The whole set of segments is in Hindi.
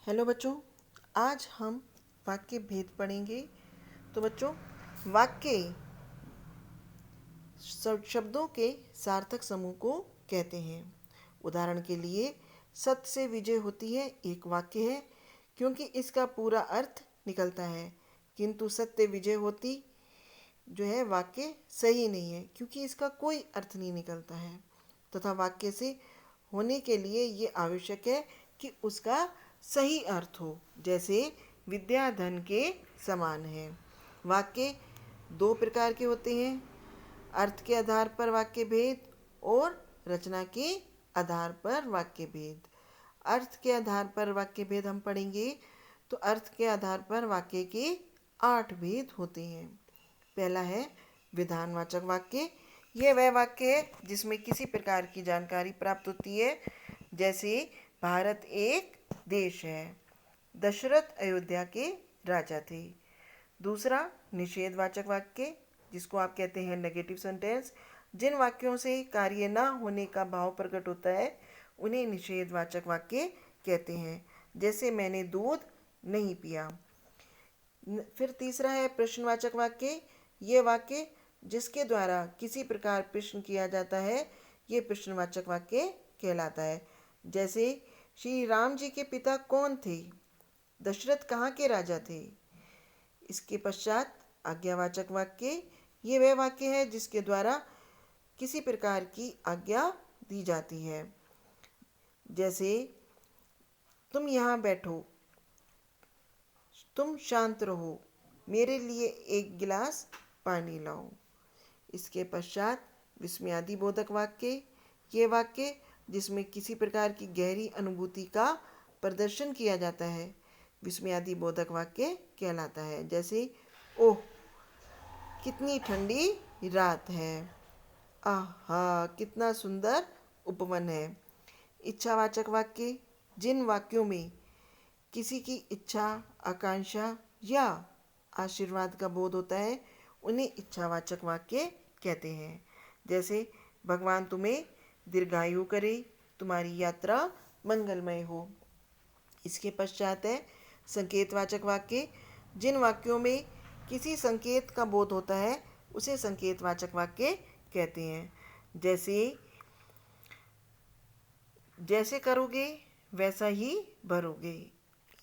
हेलो बच्चों, आज हम वाक्य भेद पढ़ेंगे। तो बच्चों, वाक्य शब्दों के सार्थक समूह को कहते हैं। उदाहरण के लिए, सत्य से विजय होती है एक वाक्य है क्योंकि इसका पूरा अर्थ निकलता है, किंतु सत्य विजय होती जो है वाक्य सही नहीं है क्योंकि इसका कोई अर्थ नहीं निकलता है। तथा वाक्य से होने के लिए ये आवश्यक है कि उसका सही अर्थ हो। जैसे विद्या धन के समान है। वाक्य दो प्रकार के होते हैं, अर्थ के आधार पर वाक्य भेद और रचना के आधार पर वाक्य भेद। अर्थ के आधार पर वाक्य भेद हम पढ़ेंगे तो अर्थ के आधार पर वाक्य के 8 भेद होते हैं। पहला है विधानवाचक वाक्य। यह वह वाक्य है जिसमें किसी प्रकार की जानकारी प्राप्त होती है। जैसे भारत एक देश है, दशरथ अयोध्या के राजा थे। दूसरा निषेधवाचक वाक्य, जिसको आप कहते हैं नेगेटिव सेंटेंस। जिन वाक्यों से कार्य न होने का भाव प्रकट होता है उन्हें निषेधवाचक वाक्य कहते हैं। जैसे मैंने दूध नहीं पिया। फिर तीसरा है प्रश्नवाचक वाक्य। ये वाक्य जिसके द्वारा किसी प्रकार प्रश्न किया जाता है ये प्रश्नवाचक वाक्य कहलाता है। जैसे श्री राम जी के पिता कौन थे? दशरथ कहाँ के राजा थे? इसके पश्चात आज्ञावाचक वाक्य। ये वह वाक्य है जिसके द्वारा किसी प्रकार की आज्ञा दी जाती है। जैसे तुम यहाँ बैठो, तुम शांत रहो, मेरे लिए एक गिलास पानी लाओ। इसके पश्चात विस्मयादि बोधक वाक्य। ये वाक्य जिसमें किसी प्रकार की गहरी अनुभूति का प्रदर्शन किया जाता है विस्मयादि बोधक वाक्य कहलाता है। जैसे ओह कितनी ठंडी रात है, आहा कितना सुंदर उपवन है। इच्छावाचक वाक्य। जिन वाक्यों में किसी की इच्छा, आकांक्षा या आशीर्वाद का बोध होता है उन्हें इच्छावाचक वाक्य कहते हैं। जैसे भगवान तुम्हें दीर्घायु करे, तुम्हारी यात्रा मंगलमय हो। इसके पश्चात है संकेतवाचक वाक्य। जिन वाक्यों में किसी संकेत का बोध होता है उसे संकेतवाचक वाक्य कहते हैं। जैसे करोगे वैसा ही भरोगे।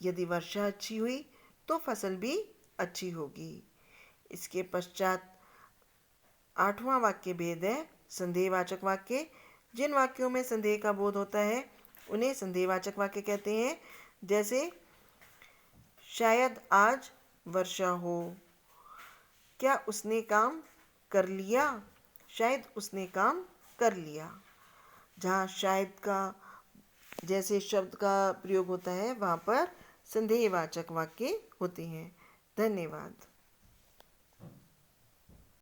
यदि वर्षा अच्छी हुई तो फसल भी अच्छी होगी। इसके पश्चात 8वां वाक्य भेद है संदेहवाचक वाक्य। जिन वाक्यों में संदेह का बोध होता है उन्हें संदेहवाचक वाक्य कहते हैं। जैसे शायद आज वर्षा हो, क्या उसने काम कर लिया? शायद उसने काम कर लिया। जहाँ शायद का जैसे शब्द का प्रयोग होता है वहाँ पर संदेहवाचक वाक्य होते हैं। धन्यवाद।